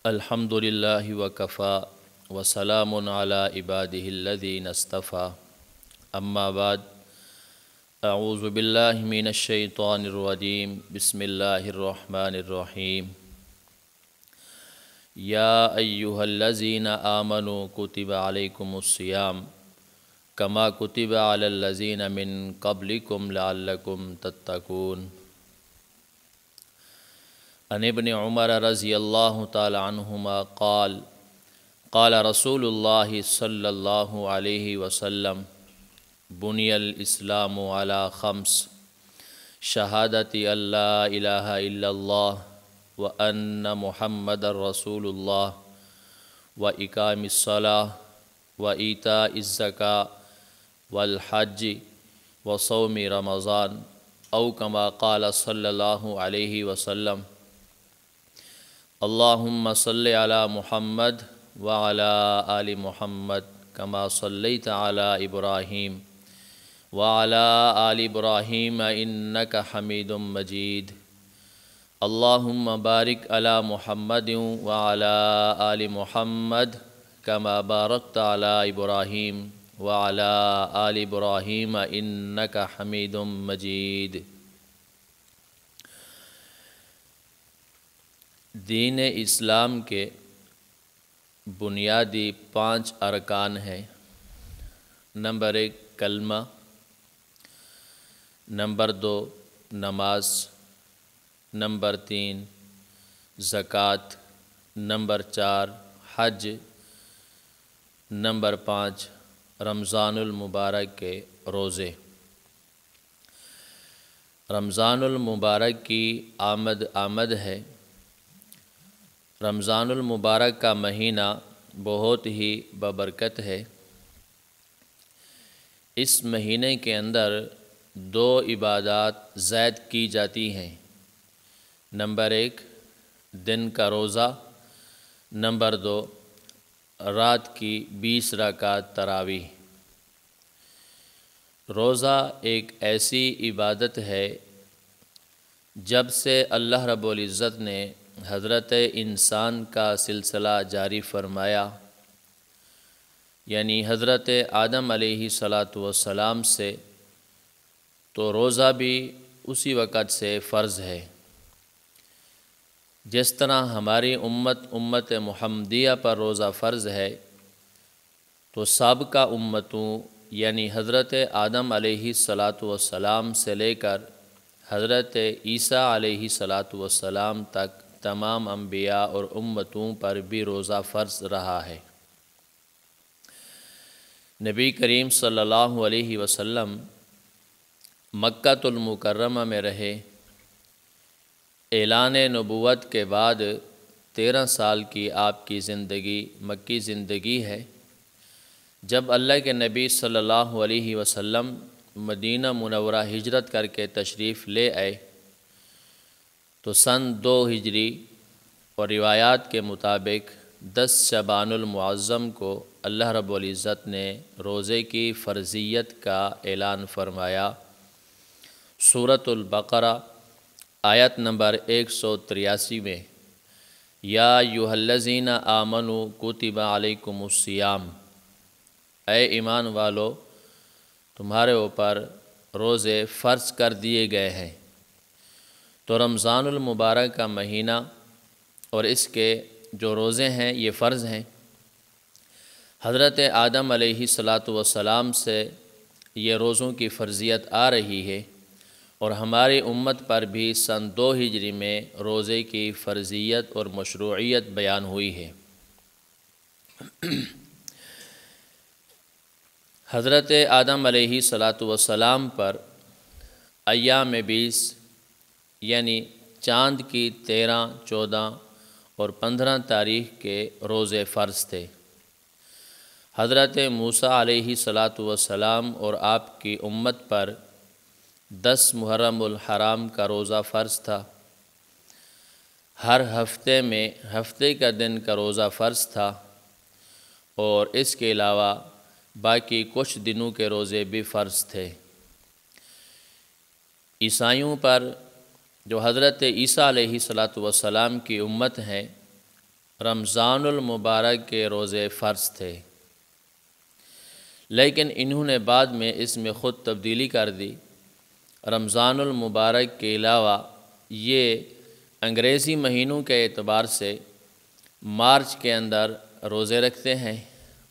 الحمد للہ وکفا وسلام علی عبادہ الذین اصطفیٰ اما بعد اعوذ باللہ من الشیطان الرجیم بسم اللہ الرحمن الرحیم یا ایہا الذین آمنوا کتب علیکم الصیام کما کتب علی الذین من قبلکم لعلکم تتقون۔ عن ابن عمر رضی اللہ تعالی عنہما قال قال رسول اللہ صلی اللہ علیہ وسلم بنی الاسلام علی خمس شہادت ان لا الہ الا اللہ وان محمد رسول اللہ واقام الصلاة وایتاء الزکاة والحج وصوم رمضان او کما قال صلی اللہ علیہ وسلم اللہم صلی علی محمد وعلی آل محمد کما صلیت علی ابراہیم وعلی آل ابراہیم انک حمید مجید۔ اللہم بارک علی محمد وعلی آل محمد کما بارکت علی ابراہیم وعلی آل ابراہیم انک حمید مجید۔ دین اسلام کے بنیادی 5 ارکان ہیں۔ نمبر 1 کلمہ، نمبر 2 نماز، نمبر 3 زکوٰۃ، نمبر 4 حج، نمبر 5 رمضان المبارک کے روزے۔ رمضان المبارک کی آمد ہے۔ رمضان المبارک کا مہینہ بہت ہی بابرکت ہے۔ اس مہینے کے اندر 2 عبادات زائد کی جاتی ہیں۔ نمبر 1 دن کا روزہ، نمبر 2 رات کی 20 رکعت تراویح۔ روزہ ایک ایسی عبادت ہے جب سے اللہ رب العزت نے حضرت انسان کا سلسلہ جاری فرمایا، یعنی حضرت آدم علیہ السلام سے، تو روزہ بھی اسی وقت سے فرض ہے۔ جس طرح ہماری امت محمدیہ پر روزہ فرض ہے، تو سابقہ امتوں یعنی حضرت آدم علیہ السلام سے لے کر حضرت عیسیٰ علیہ السلام تک تمام انبیاء اور امتوں پر بھی روزہ فرض رہا ہے۔ نبی کریم صلی اللہ علیہ وسلم مکہ المکرمہ میں رہے۔ اعلان نبوت کے بعد 13 سال کی آپ کی زندگی مکی زندگی ہے۔ جب اللہ کے نبی صلی اللہ علیہ وسلم مدینہ منورہ ہجرت کر کے تشریف لے آئے، تو سن 2 ہجری اور روایات کے مطابق 10 شعبان المعظم کو اللہ رب العزت نے روزے کی فرضیت کا اعلان فرمایا۔ سورۃ البقرہ آیت نمبر 183 میں یا ایھا الذین آمنوا کتب علیکم الصیام، اے ایمان والو تمہارے اوپر روزے فرض کر دیے گئے ہیں۔ تو رمضان المبارک کا مہینہ اور اس کے جو روزے ہیں یہ فرض ہیں۔ حضرت آدم علیہ السلام سے یہ روزوں کی فرضیت آ رہی ہے، اور ہماری امت پر بھی سن 2 ہجری میں روزے کی فرضیت اور مشروعیت بیان ہوئی ہے۔ حضرت آدم علیہ السلام پر ایام 20 یعنی چاند کی 13، 14 اور 15 تاریخ کے روزے فرض تھے۔ حضرت موسیٰ علیہ السلام اور آپ کی امت پر 10 محرم الحرام کا روزہ فرض تھا۔ ہر ہفتے کا دن کا روزہ فرض تھا، اور اس کے علاوہ باقی کچھ دنوں کے روزے بھی فرض تھے۔ عیسائیوں پر جو حضرت عیسیٰ علیہ السلام کی امت ہیں، رمضان المبارک کے روزے فرض تھے، لیکن انہوں نے بعد میں اس میں خود تبدیلی کر دی۔ رمضان المبارک کے علاوہ یہ انگریزی مہینوں کے اعتبار سے مارچ کے اندر روزے رکھتے ہیں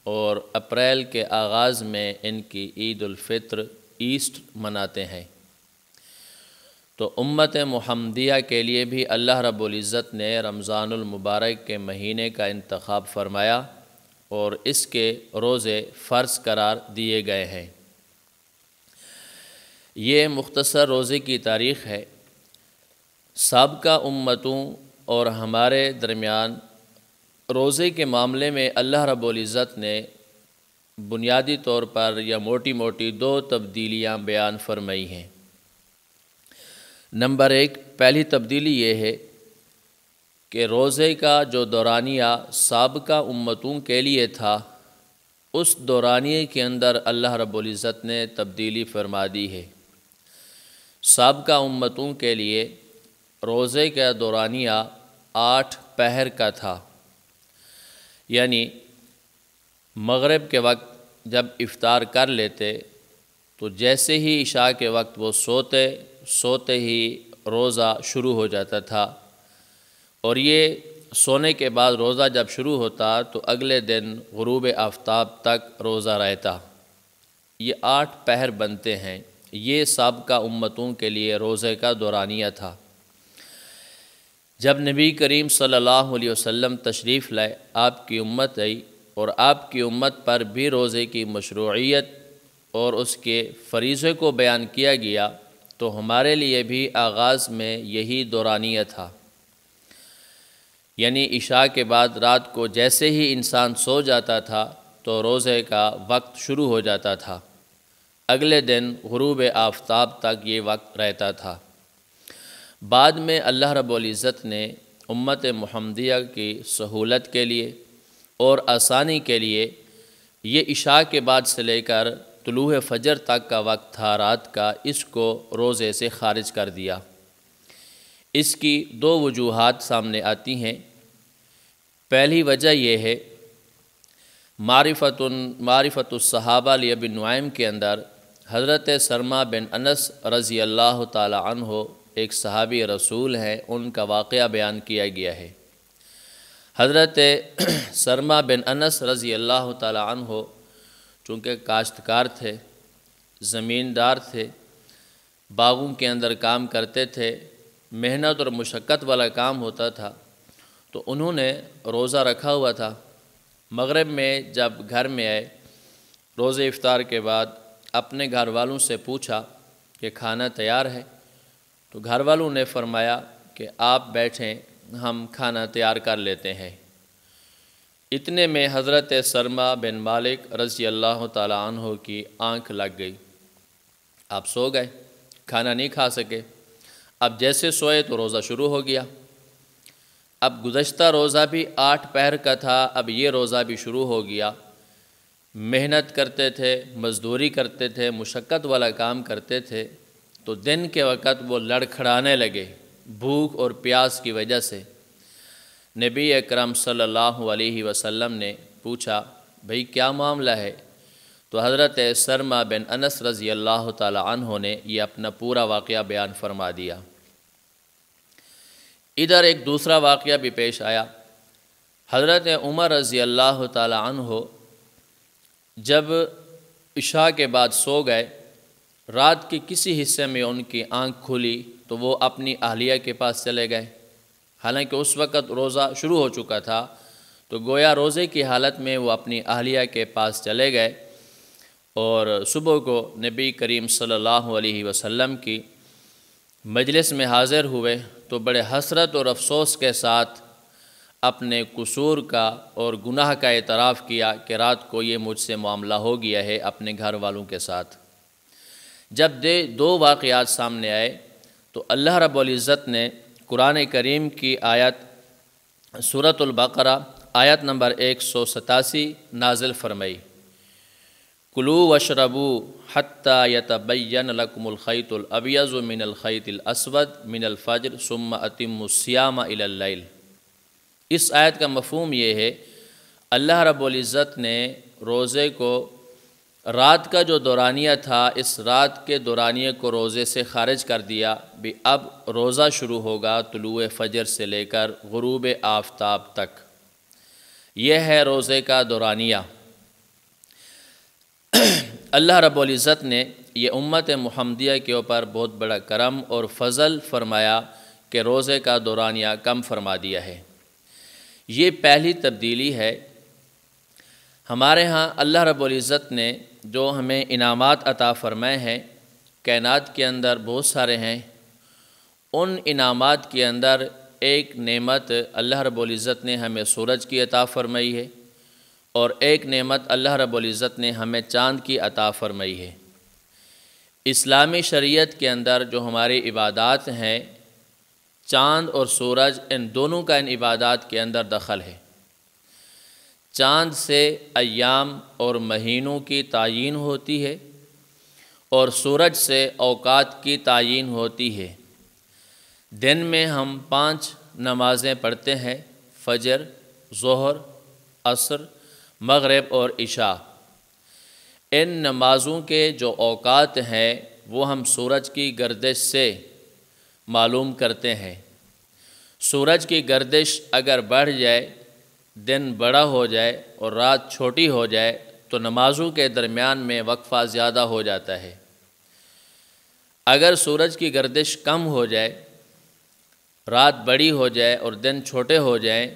اور اپریل کے آغاز میں ان کی عید الفطر ایسٹر مناتے ہیں۔ تو امت محمدیہ کے لیے بھی اللہ رب العزت نے رمضان المبارک کے مہینے کا انتخاب فرمایا اور اس کے روزے فرض قرار دیے گئے ہیں۔ یہ مختصر روزے کی تاریخ ہے۔ سابقہ امتوں اور ہمارے درمیان روزے کے معاملے میں اللہ رب العزت نے بنیادی طور پر یا موٹی موٹی دو تبدیلیاں بیان فرمائی ہیں۔ نمبر 1، پہلی تبدیلی یہ ہے کہ روزے کا جو دورانیہ سابقہ امتوں کے لیے تھا، اس دورانیے کے اندر اللہ رب العزت نے تبدیلی فرما دی ہے۔ سابقہ امتوں کے لیے روزے کا دورانیہ 8 پہر کا تھا، یعنی مغرب کے وقت جب افطار کر لیتے تو جیسے ہی عشاء کے وقت وہ سوتے ہی روزہ شروع ہو جاتا تھا، اور یہ سونے کے بعد روزہ جب شروع ہوتا تو اگلے دن غروب آفتاب تک روزہ رہتا۔ یہ 8 پہر بنتے ہیں۔ یہ سابقہ امتوں کے لیے روزے کا دورانیہ تھا۔ جب نبی کریم صلی اللہ علیہ وسلم تشریف لائے، آپ کی امت آئی اور آپ کی امت پر بھی روزے کی مشروعیت اور اس کے فریضے کو بیان کیا گیا، تو ہمارے لیے بھی آغاز میں یہی دورانیہ تھا، یعنی عشاء کے بعد رات کو جیسے ہی انسان سو جاتا تھا تو روزے کا وقت شروع ہو جاتا تھا، اگلے دن غروب آفتاب تک یہ وقت رہتا تھا۔ بعد میں اللہ رب العزت نے امت محمدیہ کی سہولت کے لیے اور آسانی کے لیے یہ عشاء کے بعد سے لے کر طلوع فجر تک کا وقت تھا رات کا، اس کو روزے سے خارج کر دیا۔ اس کی 2 وجوہات سامنے آتی ہیں۔ پہلی وجہ یہ ہے، معرفت الصحابہ لابی نعیم کے اندر حضرت سرما بن انس رضی اللہ تعالی عنہ ایک صحابی رسول ہیں، ان کا واقعہ بیان کیا گیا ہے۔ حضرت سرما بن انس رضی اللہ تعالی عنہ چونکہ کاشتکار تھے، زمیندار تھے، باغوں کے اندر کام کرتے تھے، محنت اور مشقت والا کام ہوتا تھا، تو انہوں نے روزہ رکھا ہوا تھا۔ مغرب میں جب گھر میں آئے، روزے افطار کے بعد اپنے گھر والوں سے پوچھا کہ کھانا تیار ہے، تو گھر والوں نے فرمایا کہ آپ بیٹھیں، ہم کھانا تیار کر لیتے ہیں۔ اتنے میں حضرت سرما بن مالک رضی اللہ تعالی عنہ کی آنکھ لگ گئی۔ آپ سو گئے، کھانا نہیں کھا سکے۔ اب جیسے سوئے تو روزہ شروع ہو گیا۔ اب گزشتہ روزہ بھی 8 پہر کا تھا، اب یہ روزہ بھی شروع ہو گیا۔ محنت کرتے تھے، مزدوری کرتے تھے، مشقت والا کام کرتے تھے، تو دن کے وقت وہ لڑکھڑانے لگے بھوک اور پیاس کی وجہ سے۔ نبی اکرم صلی اللہ علیہ وسلم نے پوچھا، بھئی کیا معاملہ ہے؟ تو حضرت سرما بن انس رضی اللہ تعالی عنہ نے یہ اپنا پورا واقعہ بیان فرما دیا۔ ادھر ایک دوسرا واقعہ بھی پیش آیا۔ حضرت عمر رضی اللہ تعالی عنہ جب عشاء کے بعد سو گئے، رات کے کسی حصے میں ان کی آنکھ کھلی تو وہ اپنی اہلیہ کے پاس چلے گئے۔ حالانکہ اس وقت روزہ شروع ہو چکا تھا، تو گویا روزے کی حالت میں وہ اپنی اہلیہ کے پاس چلے گئے اور صبح کو نبی کریم صلی اللہ علیہ وسلم کی مجلس میں حاضر ہوئے تو بڑے حسرت اور افسوس کے ساتھ اپنے قصور کا اور گناہ کا اعتراف کیا کہ رات کو یہ مجھ سے معاملہ ہو گیا ہے اپنے گھر والوں کے ساتھ۔ جب 2 واقعات سامنے آئے تو اللہ رب العزت نے قرآن کریم کی آیت سورۃ البقرہ آیت نمبر 187 نازل فرمائی، کلوا واشربوا حتی یتبین لکم الخیط الابیض من الخیط الاسود من الفجر ثم اتموا الصیام الی اللیل۔ اس آیت کا مفہوم یہ ہے، اللہ رب العزت نے روزے کو رات کا جو دورانیہ تھا، اس رات کے دورانیے کو روزے سے خارج کر دیا بھی اب روزہ شروع ہوگا طلوع فجر سے لے کر غروب آفتاب تک۔ یہ ہے روزے کا دورانیہ۔ اللہ رب العزت نے یہ امت محمدیہ کے اوپر بہت بڑا کرم اور فضل فرمایا کہ روزے کا دورانیہ کم فرما دیا ہے۔ یہ پہلی تبدیلی ہے۔ ہمارے ہاں اللہ رب العزت نے جو ہمیں انعامات عطا فرمائے ہیں، کائنات کے اندر بہت سارے ہیں، ان انعامات کے اندر ایک نعمت اللہ رب العزت نے ہمیں سورج کی عطا فرمائی ہے، اور ایک نعمت اللہ رب العزت نے ہمیں چاند کی عطا فرمائی ہے۔ اسلامی شریعت کے اندر جو ہماری عبادات ہیں، چاند اور سورج ان دونوں کا ان عبادات کے اندر دخل ہے۔ چاند سے ایام اور مہینوں کی تعیین ہوتی ہے، اور سورج سے اوقات کی تعیین ہوتی ہے۔ دن میں ہم 5 نمازیں پڑھتے ہیں، فجر، ظہر، عصر، مغرب اور عشاء۔ ان نمازوں کے جو اوقات ہیں وہ ہم سورج کی گردش سے معلوم کرتے ہیں۔ سورج کی گردش اگر بڑھ جائے، دن بڑا ہو جائے اور رات چھوٹی ہو جائے تو نمازوں کے درمیان میں وقفہ زیادہ ہو جاتا ہے۔ اگر سورج کی گردش کم ہو جائے، رات بڑی ہو جائے اور دن چھوٹے ہو جائیں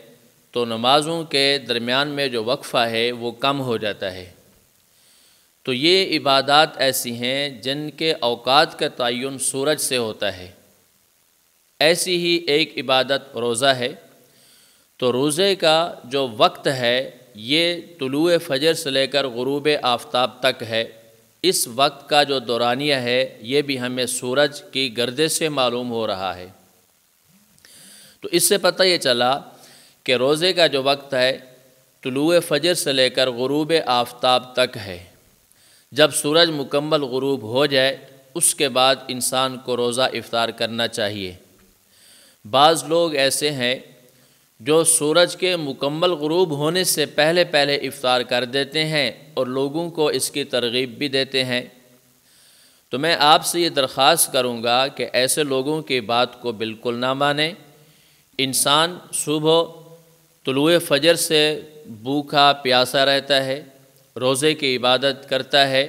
تو نمازوں کے درمیان میں جو وقفہ ہے وہ کم ہو جاتا ہے۔ تو یہ عبادات ایسی ہیں جن کے اوقات کا تعین سورج سے ہوتا ہے۔ ایسی ہی ایک عبادت روزہ ہے۔ تو روزے کا جو وقت ہے یہ طلوع فجر سے لے کر غروب آفتاب تک ہے۔ اس وقت کا جو دورانیہ ہے یہ بھی ہمیں سورج کی گردش سے معلوم ہو رہا ہے۔ تو اس سے پتہ یہ چلا کہ روزے کا جو وقت ہے طلوع فجر سے لے کر غروب آفتاب تک ہے۔ جب سورج مکمل غروب ہو جائے اس کے بعد انسان کو روزہ افطار کرنا چاہیے۔ بعض لوگ ایسے ہیں جو سورج کے مکمل غروب ہونے سے پہلے پہلے افطار کر دیتے ہیں اور لوگوں کو اس کی ترغیب بھی دیتے ہیں۔ تو میں آپ سے یہ درخواست کروں گا کہ ایسے لوگوں کی بات کو بالکل نہ مانیں۔ انسان صبح طلوع فجر سے بھوکا پیاسا رہتا ہے، روزے کی عبادت کرتا ہے،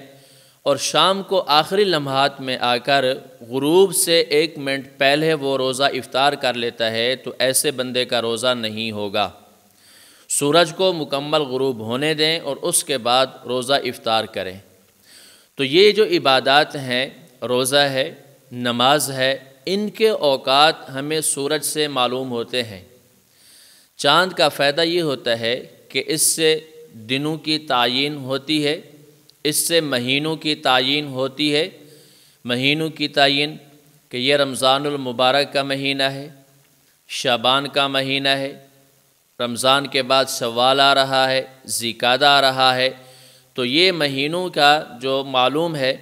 اور شام کو آخری لمحات میں آ کر غروب سے 1 منٹ پہلے وہ روزہ افطار کر لیتا ہے، تو ایسے بندے کا روزہ نہیں ہوگا۔ سورج کو مکمل غروب ہونے دیں اور اس کے بعد روزہ افطار کریں۔ تو یہ جو عبادات ہیں، روزہ ہے، نماز ہے، ان کے اوقات ہمیں سورج سے معلوم ہوتے ہیں۔ چاند کا فائدہ یہ ہوتا ہے کہ اس سے دنوں کی تعیین ہوتی ہے، اس سے مہینوں کی تعیین ہوتی ہے۔ مہینوں کی تعیین کہ یہ رمضان المبارک کا مہینہ ہے، شعبان کا مہینہ ہے، رمضان کے بعد شوال آ رہا ہے، ذوالقعدہ آ رہا ہے۔ تو یہ مہینوں کا جو معلوم ہے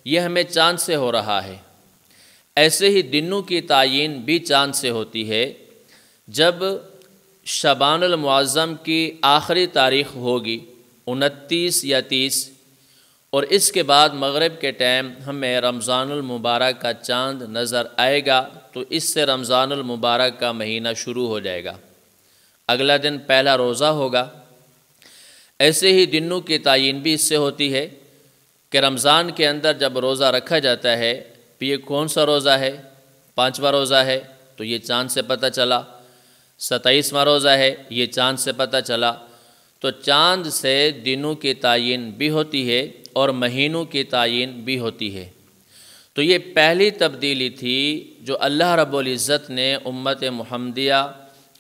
یہ ہمیں چاند سے ہو رہا ہے۔ ایسے ہی دنوں کی تعیین بھی چاند سے ہوتی ہے۔ جب شعبان المعظم کی آخری تاریخ ہوگی 29 یا 30، اور اس کے بعد مغرب کے ٹائم ہمیں رمضان المبارک کا چاند نظر آئے گا، تو اس سے رمضان المبارک کا مہینہ شروع ہو جائے گا۔ اگلا دن پہلا روزہ ہوگا۔ ایسے ہی دنوں کی تعیین بھی اس سے ہوتی ہے کہ رمضان کے اندر جب روزہ رکھا جاتا ہے، تو یہ کون سا روزہ ہے؟ 5واں روزہ ہے تو یہ چاند سے پتہ چلا۔ 27واں روزہ ہے، یہ چاند سے پتہ چلا۔ تو چاند سے دنوں کی تعیین بھی ہوتی ہے اور مہینوں کی تعیین بھی ہوتی ہے۔ تو یہ پہلی تبدیلی تھی جو اللہ رب العزت نے امت محمدیہ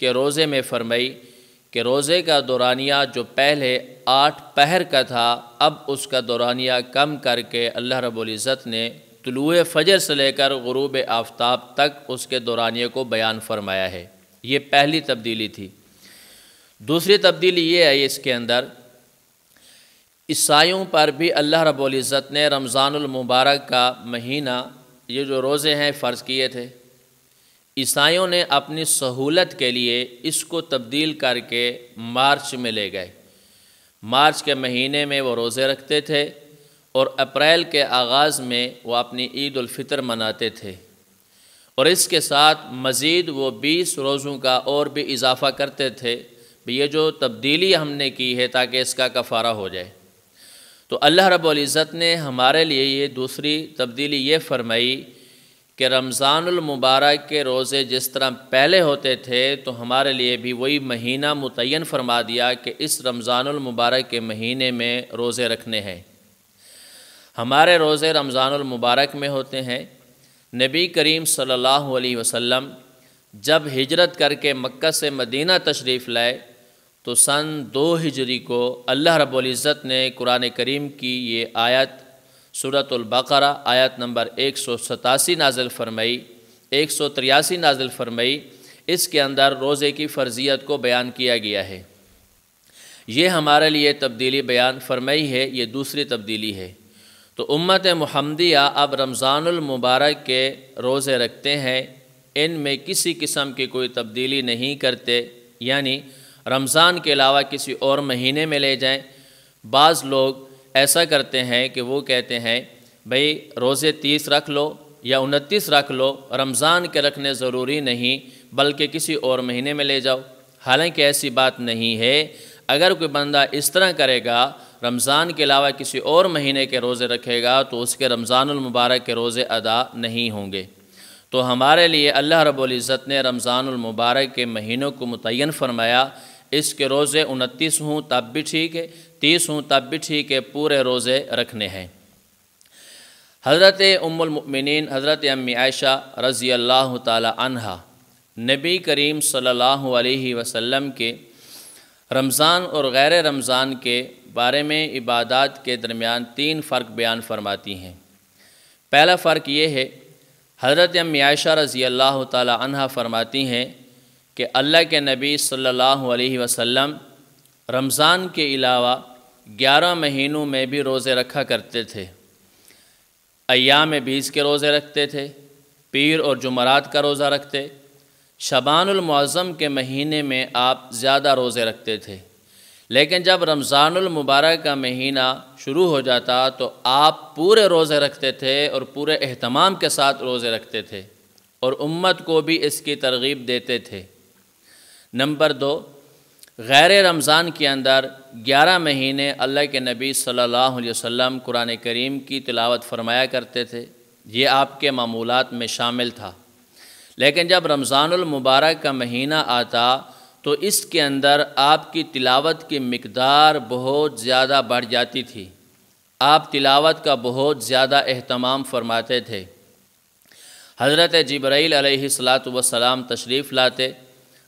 کے روزے میں فرمائی کہ روزے کا دورانیہ جو پہلے 8 پہر کا تھا، اب اس کا دورانیہ کم کر کے اللہ رب العزت نے طلوع فجر سے لے کر غروب آفتاب تک اس کے دورانیے کو بیان فرمایا ہے۔ یہ پہلی تبدیلی تھی۔ دوسری تبدیلی یہ ہے اس کے اندر، عیسائیوں پر بھی اللہ رب العزت نے رمضان المبارک کا مہینہ، یہ جو روزے ہیں، فرض کیے تھے۔ عیسائیوں نے اپنی سہولت کے لیے اس کو تبدیل کر کے مارچ میں لے گئے۔ مارچ کے مہینے میں وہ روزے رکھتے تھے اور اپریل کے آغاز میں وہ اپنی عید الفطر مناتے تھے، اور اس کے ساتھ مزید وہ 20 روزوں کا اور بھی اضافہ کرتے تھے۔ یہ جو تبدیلی ہم نے کی ہے تاکہ اس کا کفارہ ہو جائے، تو اللہ رب العزت نے ہمارے لیے یہ دوسری تبدیلی یہ فرمائی کہ رمضان المبارک کے روزے جس طرح پہلے ہوتے تھے تو ہمارے لیے بھی وہی مہینہ متعین فرما دیا کہ اس رمضان المبارک کے مہینے میں روزے رکھنے ہیں۔ ہمارے روزے رمضان المبارک میں ہوتے ہیں۔ نبی کریم صلی اللہ علیہ وسلم جب ہجرت کر کے مکہ سے مدینہ تشریف لائے تو سن 2 ہجری کو اللہ رب العزت نے قرآن کریم کی یہ آیت سورۃ البقرہ آیت نمبر 187 نازل فرمائی، 183 نازل فرمائی۔ اس کے اندر روزے کی فرضیت کو بیان کیا گیا ہے۔ یہ ہمارے لیے تبدیلی بیان فرمائی ہے، یہ دوسری تبدیلی ہے۔ تو امت محمدیہ اب رمضان المبارک کے روزے رکھتے ہیں، ان میں کسی قسم کی کوئی تبدیلی نہیں کرتے، یعنی رمضان کے علاوہ کسی اور مہینے میں لے جائیں۔ بعض لوگ ایسا کرتے ہیں کہ وہ کہتے ہیں بھئی روزے 30 رکھ لو یا 29 رکھ لو، رمضان کے رکھنے ضروری نہیں بلکہ کسی اور مہینے میں لے جاؤ۔ حالانکہ ایسی بات نہیں ہے۔ اگر کوئی بندہ اس طرح کرے گا، رمضان کے علاوہ کسی اور مہینے کے روزے رکھے گا، تو اس کے رمضان المبارک کے روزے ادا نہیں ہوں گے۔ تو ہمارے لیے اللہ رب العزت نے رمضان المبارک کے مہینوں کو متعین فرمایا۔ اس کے روزے 29 ہوں تب بھی ٹھیک ہے، 30 ہوں تب بھی ٹھیک ہے، پورے روزے رکھنے ہیں۔ حضرت ام المؤمنین حضرت امی عائشہ رضی اللہ تعالی عنہا نبی کریم صلی اللہ علیہ وسلم کے رمضان اور غیر رمضان کے بارے میں عبادات کے درمیان 3 فرق بیان فرماتی ہیں۔ پہلا فرق یہ ہے، حضرت امی عائشہ رضی اللہ تعالی عنہا فرماتی ہیں کہ اللہ کے نبی صلی اللہ علیہ وسلم رمضان کے علاوہ 11 مہینوں میں بھی روزے رکھا کرتے تھے۔ ایام 20 کے روزے رکھتے تھے، پیر اور جمعرات کا روزہ رکھتے، شعبان المعظم کے مہینے میں آپ زیادہ روزے رکھتے تھے، لیکن جب رمضان المبارک کا مہینہ شروع ہو جاتا تو آپ پورے روزے رکھتے تھے اور پورے اہتمام کے ساتھ روزے رکھتے تھے اور امت کو بھی اس کی ترغیب دیتے تھے۔ نمبر 2، غیر رمضان کے اندر 11 مہینے اللہ کے نبی صلی اللہ علیہ وسلم قرآن کریم کی تلاوت فرمایا کرتے تھے، یہ آپ کے معمولات میں شامل تھا۔ لیکن جب رمضان المبارک کا مہینہ آتا تو اس کے اندر آپ کی تلاوت کی مقدار بہت زیادہ بڑھ جاتی تھی، آپ تلاوت کا بہت زیادہ اہتمام فرماتے تھے۔ حضرت جبرائیل علیہ السلام تشریف لاتے،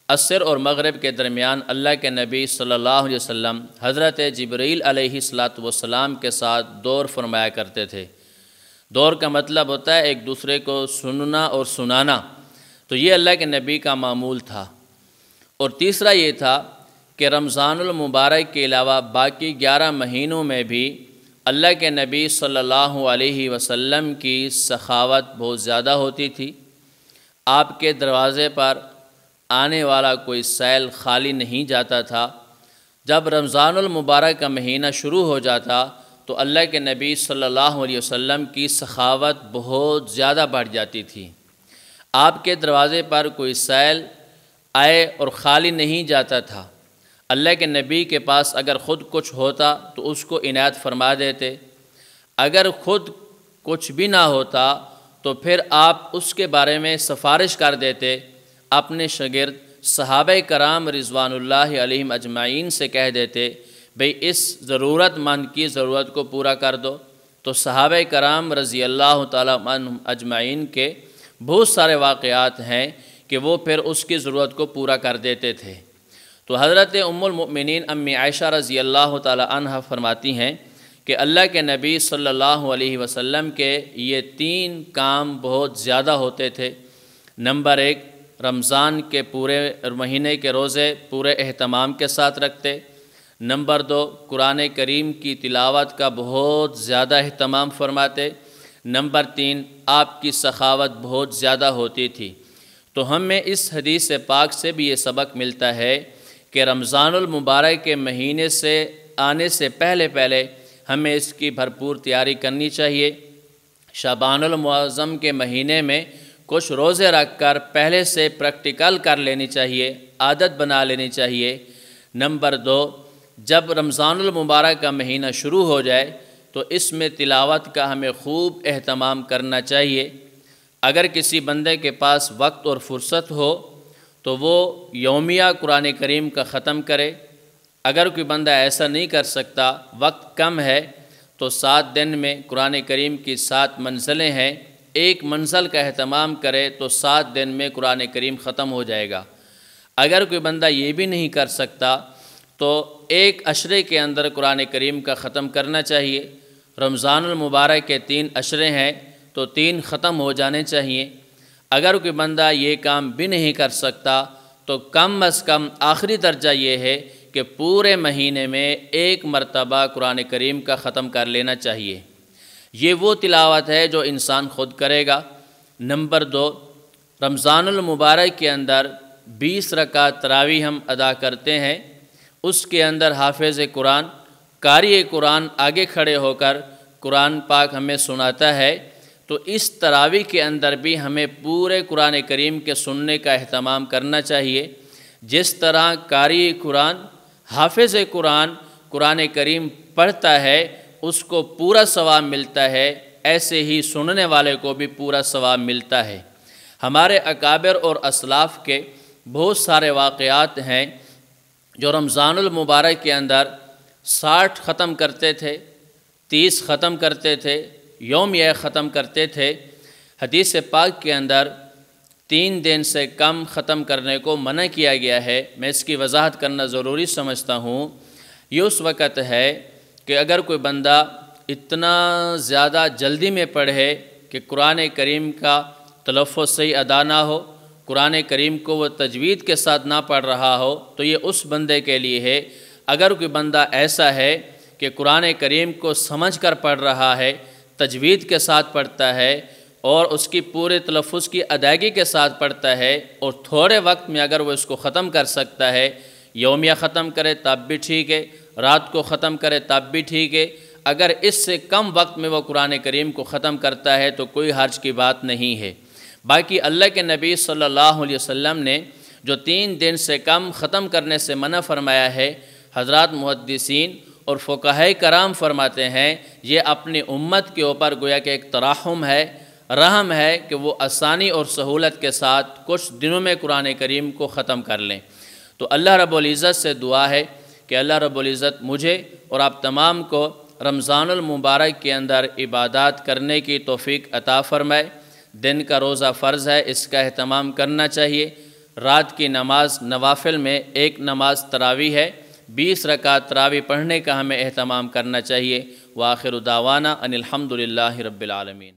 عصر اور مغرب کے درمیان اللہ کے نبی صلی اللہ علیہ وسلم حضرت جبرائیل علیہ السلام کے ساتھ دور فرمایا کرتے تھے۔ دور کا مطلب ہوتا ہے ایک دوسرے کو سننا اور سنانا، تو یہ اللہ کے نبی کا معمول تھا۔ اور تیسرا یہ تھا کہ رمضان المبارک کے علاوہ باقی 11 مہینوں میں بھی اللہ کے نبی صلی اللہ علیہ وسلم کی سخاوت بہت زیادہ ہوتی تھی۔ آپ کے دروازے پر آنے والا کوئی سیل خالی نہیں جاتا تھا۔ جب رمضان المبارک کا مہینہ شروع ہو جاتا تو اللہ کے نبی صلی اللہ علیہ وسلم کی سخاوت بہت زیادہ بڑھ جاتی تھی۔ آپ کے دروازے پر کوئی سیل آئے اور خالی نہیں جاتا تھا۔ اللہ کے نبی کے پاس اگر خود کچھ ہوتا تو اس کو عنایت فرما دیتے، اگر خود کچھ بھی نہ ہوتا تو پھر آپ اس کے بارے میں سفارش کر دیتے، اپنے شاگرد صحابہ کرام رضوان اللہ علیہم اجمعین سے کہہ دیتے بھئی اس ضرورت مند کی ضرورت کو پورا کر دو، تو صحابہ کرام رضی اللہ تعالیٰ عنہم اجمعین کے بہت سارے واقعات ہیں کہ وہ پھر اس کی ضرورت کو پورا کر دیتے تھے۔ تو حضرت ام المؤمنین امی عائشہ رضی اللہ تعالی عنہ فرماتی ہیں کہ اللہ کے نبی صلی اللہ علیہ وسلم کے یہ 3 کام بہت زیادہ ہوتے تھے۔ نمبر 1، رمضان کے پورے مہینے کے روزے پورے اہتمام کے ساتھ رکھتے۔ نمبر 2، قرآن کریم کی تلاوت کا بہت زیادہ اہتمام فرماتے۔ نمبر 3، آپ کی سخاوت بہت زیادہ ہوتی تھی۔ تو ہمیں اس حدیث پاک سے بھی یہ سبق ملتا ہے کہ رمضان المبارک کے مہینے سے آنے سے پہلے ہمیں اس کی بھرپور تیاری کرنی چاہیے۔ شعبان المعظم کے مہینے میں کچھ روزے رکھ کر پہلے سے پریکٹیکل کر لینی چاہیے، عادت بنا لینی چاہیے۔ نمبر 2، جب رمضان المبارک کا مہینہ شروع ہو جائے تو اس میں تلاوت کا ہمیں خوب اہتمام کرنا چاہیے۔ اگر کسی بندے کے پاس وقت اور فرصت ہو تو وہ یومیہ قرآن کریم کا ختم کرے۔ اگر کوئی بندہ ایسا نہیں کر سکتا، وقت کم ہے، تو 7 دن میں قرآن کریم کی 7 منزلیں ہیں، ایک منزل کا اہتمام کرے تو 7 دن میں قرآن کریم ختم ہو جائے گا۔ اگر کوئی بندہ یہ بھی نہیں کر سکتا تو ایک عشرے کے اندر قرآن کریم کا ختم کرنا چاہیے۔ رمضان المبارک کے 3 عشرے ہیں تو 3 ختم ہو جانے چاہیے۔ اگر کوئی بندہ یہ کام بھی نہیں کر سکتا تو کم از کم آخری درجہ یہ ہے کہ پورے مہینے میں ایک مرتبہ قرآن کریم کا ختم کر لینا چاہیے۔ یہ وہ تلاوت ہے جو انسان خود کرے گا۔ نمبر 2، رمضان المبارک کے اندر 20 رکعت تراویح ہم ادا کرتے ہیں، اس کے اندر حافظ قرآن، قاری قرآن آگے کھڑے ہو کر قرآن پاک ہمیں سناتا ہے، تو اس تراویح کے اندر بھی ہمیں پورے قرآن کریم کے سننے کا اہتمام کرنا چاہیے۔ جس طرح قاری قرآن، حافظ قرآن قرآن کریم پڑھتا ہے اس کو پورا ثواب ملتا ہے، ایسے ہی سننے والے کو بھی پورا ثواب ملتا ہے۔ ہمارے اکابر اور اسلاف کے بہت سارے واقعات ہیں جو رمضان المبارک کے اندر 60 ختم کرتے تھے، 30 ختم کرتے تھے، یومیہ ختم کرتے تھے۔ حدیث پاک کے اندر 3 دن سے کم ختم کرنے کو منع کیا گیا ہے۔ میں اس کی وضاحت کرنا ضروری سمجھتا ہوں۔ یہ اس وقت ہے کہ اگر کوئی بندہ اتنا زیادہ جلدی میں پڑھے کہ قرآن کریم کا تلفظ صحیح ادا نہ ہو، قرآن کریم کو وہ تجوید کے ساتھ نہ پڑھ رہا ہو، تو یہ اس بندے کے لیے ہے۔ اگر کوئی بندہ ایسا ہے کہ قرآن کریم کو سمجھ کر پڑھ رہا ہے، تجوید کے ساتھ پڑھتا ہے اور اس کی پورے تلفظ کی ادائیگی کے ساتھ پڑھتا ہے، اور تھوڑے وقت میں اگر وہ اس کو ختم کر سکتا ہے، یومیہ ختم کرے تب بھی ٹھیک ہے، رات کو ختم کرے تب بھی ٹھیک ہے۔ اگر اس سے کم وقت میں وہ قرآن کریم کو ختم کرتا ہے تو کوئی حرج کی بات نہیں ہے۔ باقی اللہ کے نبی صلی اللہ علیہ وسلم نے جو 3 دن سے کم ختم کرنے سے منع فرمایا ہے، حضرات محدثین اور فقہاء کرام فرماتے ہیں یہ اپنی امت کے اوپر گویا کہ ایک تراحم ہے، رحم ہے کہ وہ آسانی اور سہولت کے ساتھ کچھ دنوں میں قرآن کریم کو ختم کر لیں۔ تو اللہ رب العزت سے دعا ہے کہ اللہ رب العزت مجھے اور آپ تمام کو رمضان المبارک کے اندر عبادات کرنے کی توفیق عطا فرمائے۔ دن کا روزہ فرض ہے، اس کا اہتمام کرنا چاہیے۔ رات کی نماز نوافل میں ایک نماز تراویح ہے، 20 رکعت تراویح پڑھنے کا ہمیں اہتمام کرنا چاہیے۔ وآخر دعوانا ان الحمد للہ رب العالمین۔